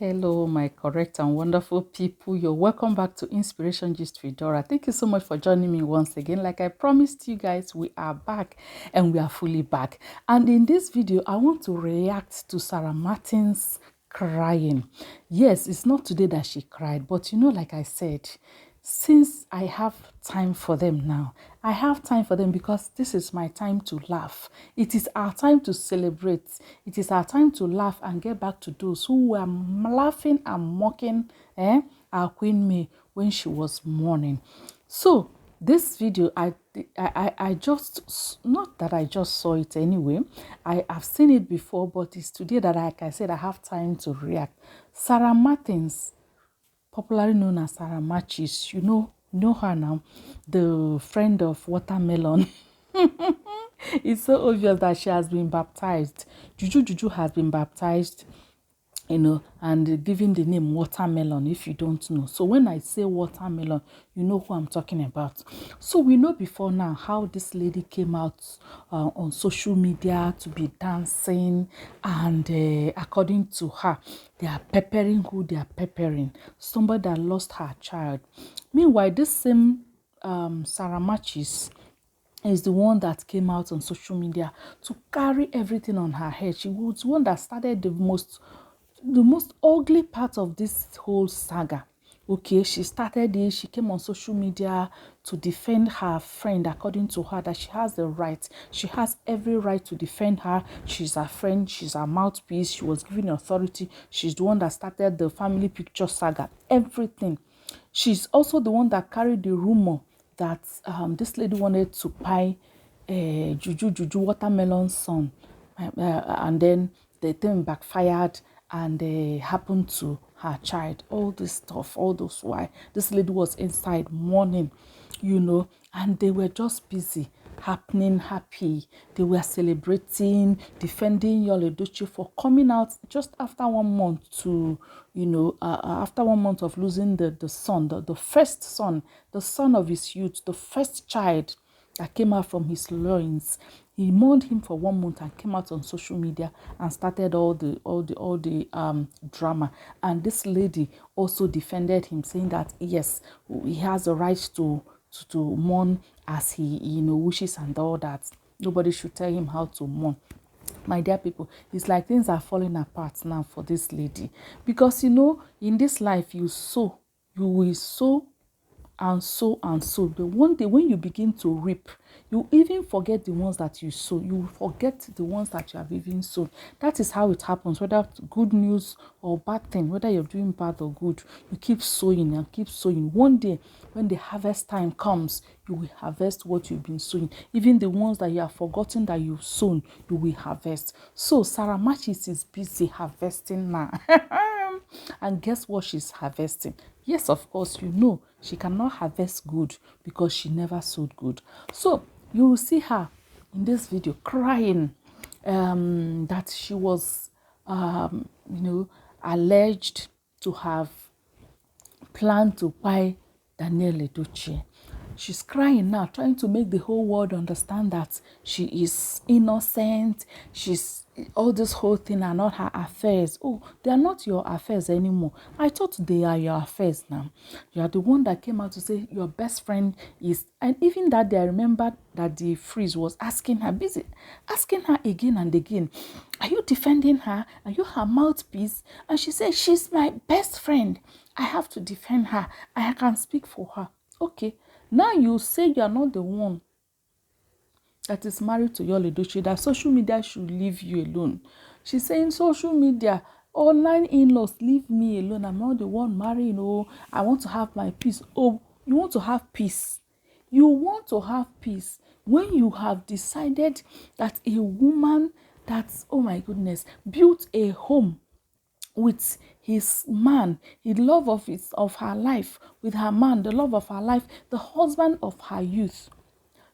Hello, my correct and wonderful people. You're welcome back to Inspiration Gist with Dora. Thank you so much for joining me once again. Like I promised you guys, we are back and we are fully back. And in this video, I want to react to Sarah Martin's crying. Yes, it's not today that she cried, but like I said, since I have time for them now, I have time for them because this is my time to laugh. It is our time to celebrate. It is our time to laugh and get back to those who were laughing and mocking our Queen May when she was mourning. So this video, I just, not that I just saw it anyway. I have seen it before, but it's today that, like I said, I have time to react. Sarah Martins, popularly known as Sarah Matches. You know her now, the friend of Watermelon. It's so obvious that she has been baptized. Juju has been baptized, and given the name Watermelon, if you don't know. So when I say Watermelon, you know who I'm talking about. So we know before now how this lady came out on social media to be dancing, and according to her, they are peppering who they are peppering. Somebody that lost her child. Meanwhile, this same Sarah Matches is the one that came out on social media to carry everything on her head. She was the one that started the most ugly part of this whole saga. Okay, she started it. She came on social media to defend her friend, according to her, that she has the right. She has every right to defend her. She's her friend. She's her mouthpiece. She was given authority. She's the one that started the family picture saga. Everything. She's also the one that carried the rumor that this lady wanted to buy Juju Watermelon's son, and then the thing backfired and happened to her child. All this stuff, all those why this lady was inside mourning, and they were just busy, happening, happy. They were celebrating, defending Yul-Edochie for coming out just after 1 month to, after 1 month of losing the son, the first son, the son of his youth, the first child that came out from his loins. He mourned him for 1 month and came out on social media and started all the drama. And this lady also defended him, saying that yes, he has the right to mourn as he wishes and all that. Nobody should tell him how to mourn. My dear people, it's like things are falling apart now for this lady, because in this life you will sow and sow and sow. The one day when you begin to reap, you even forget the ones that you sow. You forget the ones that you have even sown. That is how it happens, whether good news or bad thing, whether you're doing bad or good, you keep sowing and keep sowing. One day when the harvest time comes, you will harvest what you've been sowing. Even the ones that you have forgotten that you've sown, you will harvest. So Sarah Matches is busy harvesting now. And guess what she's harvesting? Yes, of course, she cannot harvest good because she never sowed good. So you will see her in this video crying that she was, alleged to have planned to buy Yul-Edochie. She's crying now, trying to make the whole world understand that she is innocent. All this whole thing are not her affairs. Oh, they are not your affairs anymore. I thought they are your affairs now. You are the one that came out to say your best friend is, and even that day I remember that the Fįghț was asking her again and again, are you defending her? Are you her mouthpiece? And she said, she's my best friend. I have to defend her. I can speak for her. Okay. Now you say you are not the one that is married to Yul-Edochie, that social media should leave you alone. She's saying social media, online in-laws, leave me alone. I'm not the one marrying. Oh, I want to have my peace. Oh, you want to have peace. You want to have peace when you have decided that a woman that's, oh my goodness, built a home with his man, the love of her life, with her man, the love of her life, the husband of her youth,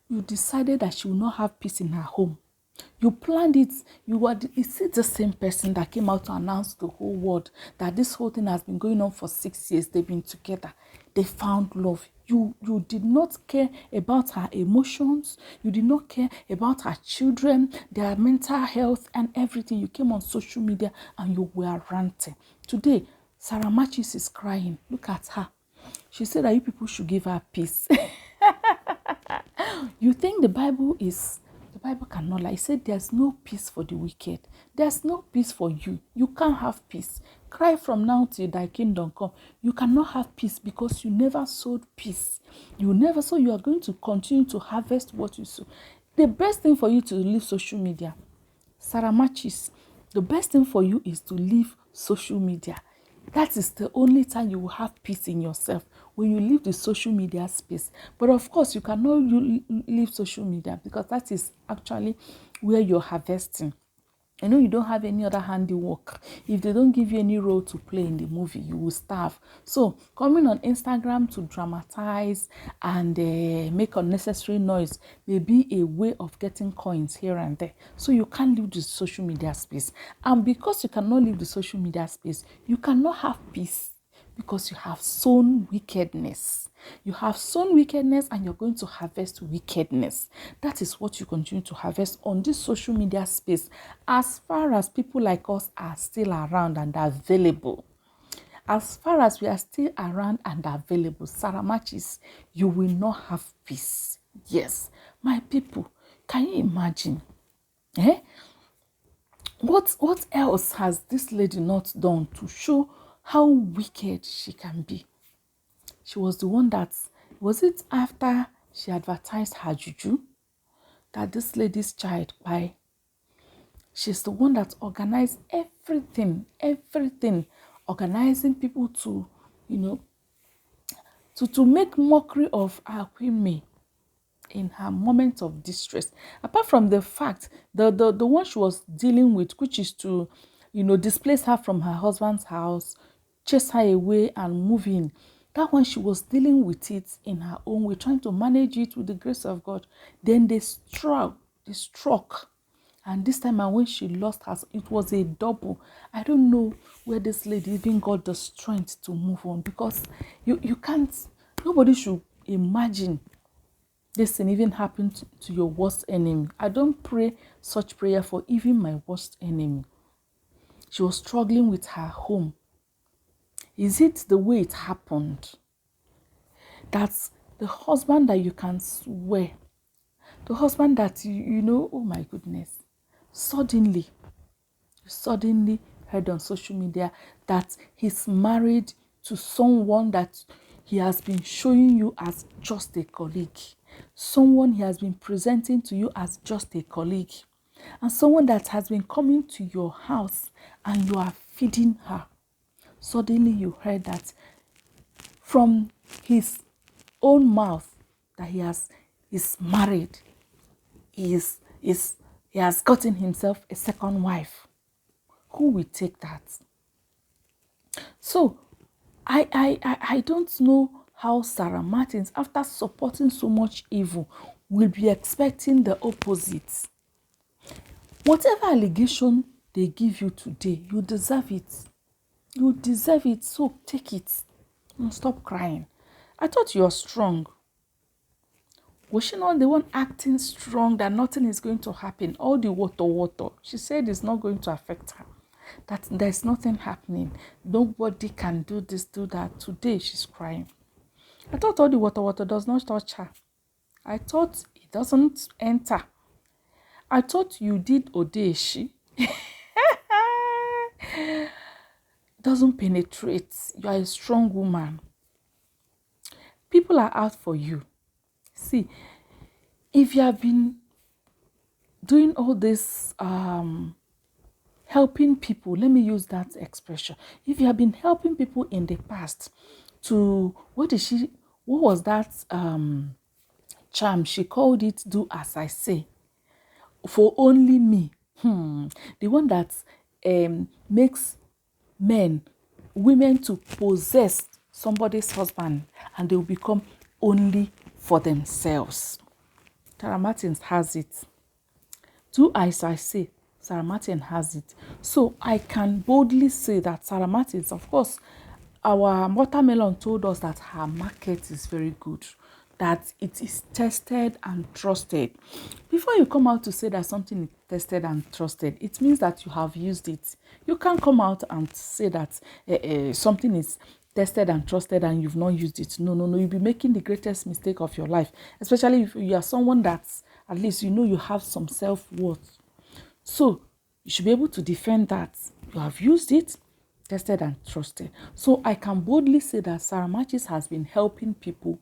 you decided that she will not have peace in her home. You planned it. Is it the same person that came out to announce to the whole world that this whole thing has been going on for 6 years? They've been together. They found love. You did not care about her emotions. You did not care about her children, their mental health and everything. You came on social media and you were ranting. Today, Sarah Matches is crying. Look at her. She said that you people should give her peace. You think the Bible cannot lie. It said there's no peace for the wicked. There's no peace for you. You can't have peace. Cry from now till thy kingdom come. You cannot have peace because you never sowed peace. You never sow. You are going to continue to harvest what you sow. The best thing for you to leave social media, Sarah Matches, the best thing for you is to leave social media. That is the only time you will have peace in yourself, when you leave the social media space. But of course, you cannot leave social media because that is actually where you're harvesting. I know you don't have any other handiwork. If they don't give you any role to play in the movie, you will starve. So coming on Instagram to dramatize and make unnecessary noise may be a way of getting coins here and there. So you can't leave the social media space. And because you cannot leave the social media space, you cannot have peace, because you have sown wickedness. You have sown wickedness and you're going to harvest wickedness. That is what you continue to harvest on this social media space, as far as people like us are still around and available. As far as we are still around and available, Sarah Matches, you will not have peace. Yes, my people, can you imagine? What else has this lady not done to show how wicked she can be? She was the one that, was it after she advertised her juju that this lady's child by? She's the one that organized everything, organizing people to, to make mockery of our Queen May in her moment of distress. Apart from the fact, the one she was dealing with, which is to, displace her from her husband's house, chase her away and move in. That one, she was dealing with it in her own way, trying to manage it with the grace of God. Then they struck. And this time, when she lost her, it was a double. I don't know where this lady even got the strength to move on, because you can't, nobody should imagine this thing even happened to your worst enemy. I don't pray such prayer for even my worst enemy. She was struggling with her home. Is it the way it happened? That's the husband that you can swear. The husband that oh my goodness. Suddenly heard on social media that he's married to someone that he has been showing you as just a colleague. Someone he has been presenting to you as just a colleague. And someone that has been coming to your house and you are feeding her. Suddenly you heard that from his own mouth that he's married. He has gotten himself a second wife. Who will take that? So I don't know how Sarah Martins, after supporting so much evil, will be expecting the opposite. Whatever allegation they give you today, you deserve it. You deserve it, so take it. And stop crying. I thought you were strong. Was she not the one acting strong that nothing is going to happen? All the water. She said it's not going to affect her. That there's nothing happening. Nobody can do this, do that. Today she's crying. I thought all the water does not touch her. I thought it doesn't enter. I thought you did Yul-Edochie. Doesn't penetrate. You are a strong woman. People are out for you. See, if you have been doing all this helping people, let me use that expression. If you have been helping people in the past to, what was that charm? She called it, do as I say, for only me. The one that makes women to possess somebody's husband and they will become only for themselves. Sarah Martins has it. Do as I say, Sarah Martins has it. So I can boldly say that Sarah Martins, of course, our watermelon told us that her market is very good, that it is tested and trusted. Before you come out to say that something tested and trusted. It means that you have used it. You can't come out and say that something is tested and trusted and you've not used it. No, no, no. You'll be making the greatest mistake of your life, especially if you are someone that's, at least you know you have some self-worth. So you should be able to defend that. You have used it, tested and trusted. So I can boldly say that Sarah Matches has been helping people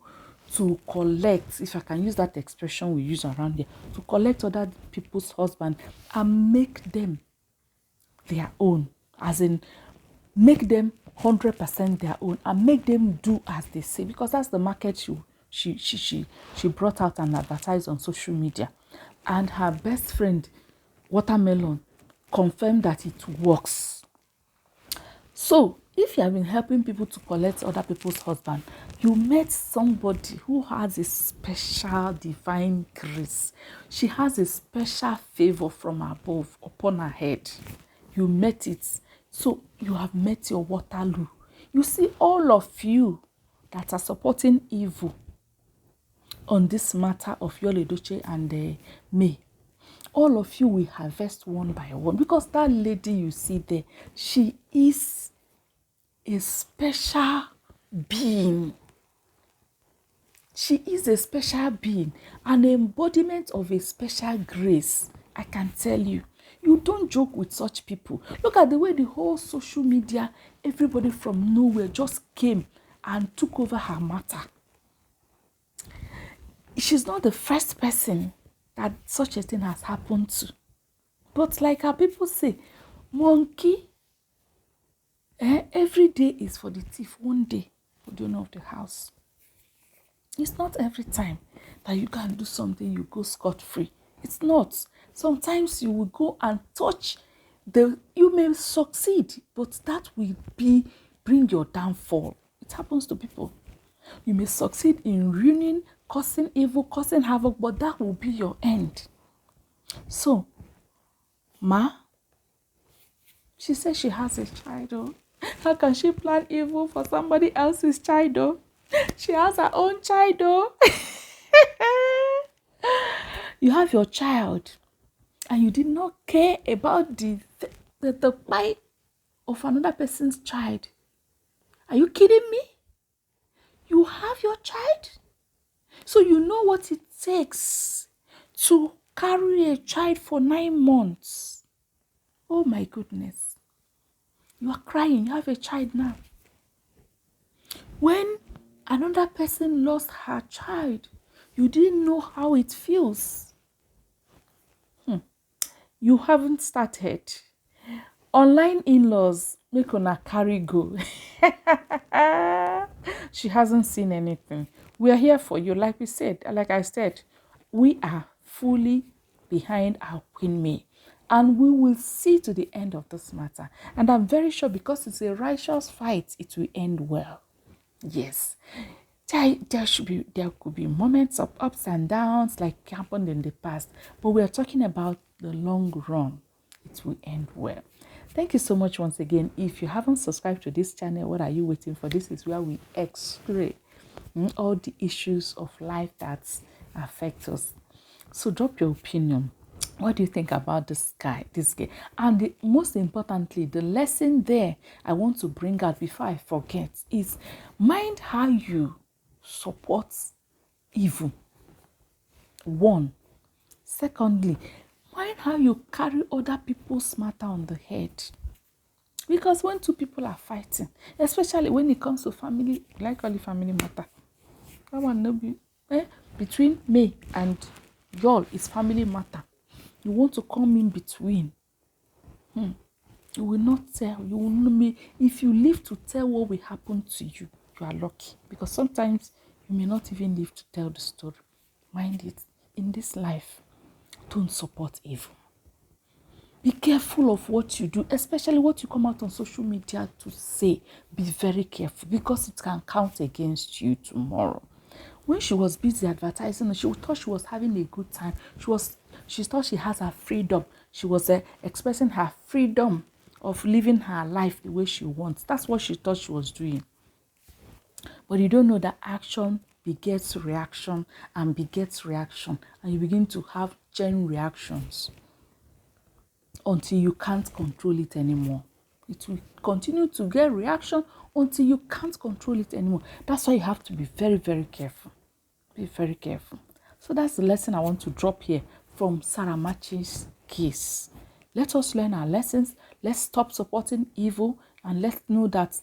to collect, if I can use that expression we use around here, to collect other people's husband and make them their own, as in make them 100% their own and make them do as they say, because that's the market she brought out and advertised on social media. And her best friend, Watermelon, confirmed that it works. So if you have been helping people to collect other people's husband, you met somebody who has a special divine grace. She has a special favor from above upon her head. You met it. So you have met your Waterloo. You see, all of you that are supporting evil on this matter of Yul-Edochie and May, all of you will harvest one by one, because that lady you see there, she is a special being. She is a special being, an embodiment of a special grace. I can tell you. You don't joke with such people. Look at the way the whole social media, everybody from nowhere just came and took over her matter. She's not the first person that such a thing has happened to. But like our people say, monkey, every day is for the thief, one day for the owner of the house. It's not every time that you can do something, you go scot-free. It's not. Sometimes you will go and touch you may succeed, but that will bring your downfall. It happens to people. You may succeed in ruining, causing evil, causing havoc, but that will be your end. So, Ma, she says she has a child. Oh. How can she plan evil for somebody else's child? Oh? She has her own child. Oh. You have your child, and you did not care about the plight of another person's child. Are you kidding me? You have your child, so you know what it takes to carry a child for 9 months. Oh my goodness. You are crying. You have a child now. When another person lost her child, you didn't know how it feels. You haven't started. Online in-laws make una carry go. She hasn't seen anything. We are here for you. Like I said, we are fully behind our Queen May. And we will see to the end of this matter. And I'm very sure, because it's a righteous fight, it will end well. Yes. There could be moments of ups and downs like happened in the past. But we are talking about the long run. It will end well. Thank you so much once again. If you haven't subscribed to this channel, what are you waiting for? This is where we x-ray all the issues of life that affect us. So drop your opinion. What do you think about this guy? And most importantly, the lesson there I want to bring out before I forget is mind how you support evil. 1. Secondly, mind how you carry other people's matter on the head. Because when two people are fighting, especially when it comes to family, like all the family matter, that one no be between me and y'all is family matter. You want to come in between. You will not tell. You will not be. If you live to tell what will happen to you, you are lucky. Because sometimes you may not even live to tell the story. Mind it. In this life, don't support evil. Be careful of what you do, especially what you come out on social media to say. Be very careful, because it can count against you tomorrow. When she was busy advertising, she thought she was having a good time. She thought she has her freedom. She was expressing her freedom of living her life the way she wants. That's what she thought she was doing. But you don't know that action begets reaction and begets reaction. And you begin to have chain reactions. until you can't control it anymore. It will continue to get reaction until you can't control it anymore. That's why you have to be very, very careful. Be very careful. So that's the lesson I want to drop here from Saramachi's case. Let us learn our lessons. Let's stop supporting evil, and let's know that,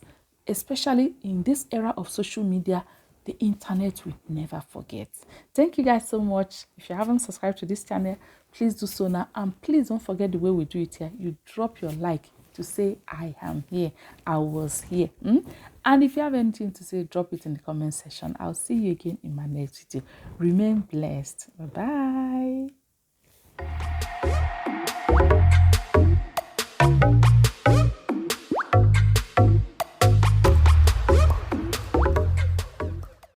especially in this era of social media, the internet will never forget. Thank you guys so much. If you haven't subscribed to this channel, please do so now. And please don't forget the way we do it here. You drop your like to say, I am here, I was here. And if you have anything to say, drop it in the comment section. I'll see you again in my next video. Remain blessed. Bye-bye.